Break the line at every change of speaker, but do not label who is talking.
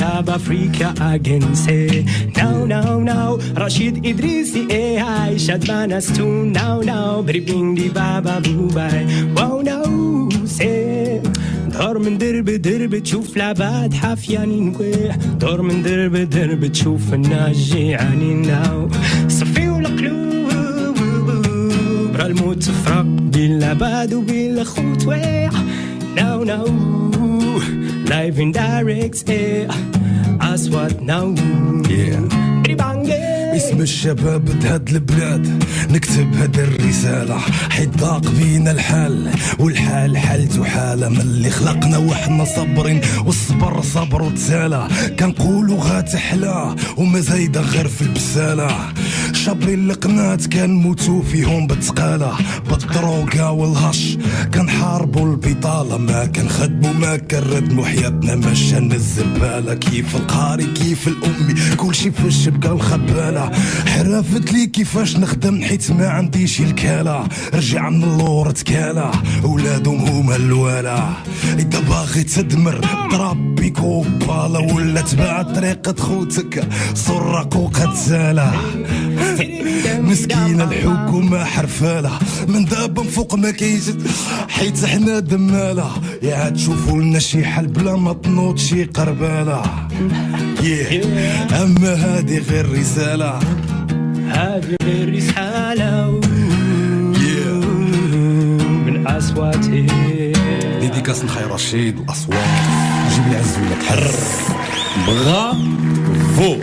Africa again say now Rashid Idrisi AI Shadman Astun now Bring the Baba Bubai wow now say دور من درب تشوف العباد حافيانين نقوح دور من درب تشوف الناس جيعانين ناو صفيوا القلوب راه الموت تفرق بين العباد وبين الخوت ويع now live in direct أصوات ناو
اسم الشباب بهاد البلاد نكتب هاد الرسالة حيت ضاق بينا الحال والحال حالته حالة من اللي خلقنا وحنا صابرين والصبر صبر وتسالى كنقولوا غاتحلى وما زايدة غير في البسالة شابين القنات كنموتو فيهم بالتقالة بالدروقة والهش كنحاربوا البطالة ما كنخدموا ما كنردموا حياتنا مشان الزبالة كيف القاري كيف الأمي كلشي في الشبكة الخبالة حرافت لي كيفاش نخدم حيت ما عنديش الكالة رجع من اللور تكالة ولادهم هما الوالا إذا باغي تدمر ضرب بيكو بالا ولا تبع طريقة خوتك صرك وقد سالة مسكينة الحكومة حرفالة من دابا من فوق ما كيجي حيت حنا دمالة يا تشوفوا لنا شي حل بلا ما تنوض شي قربالة أما هادي غير رسالة
هذه غير رسالة من أصواتي
ديديكاس لخير رشيد وأصوات جيب العز ولا تحرر
برافو.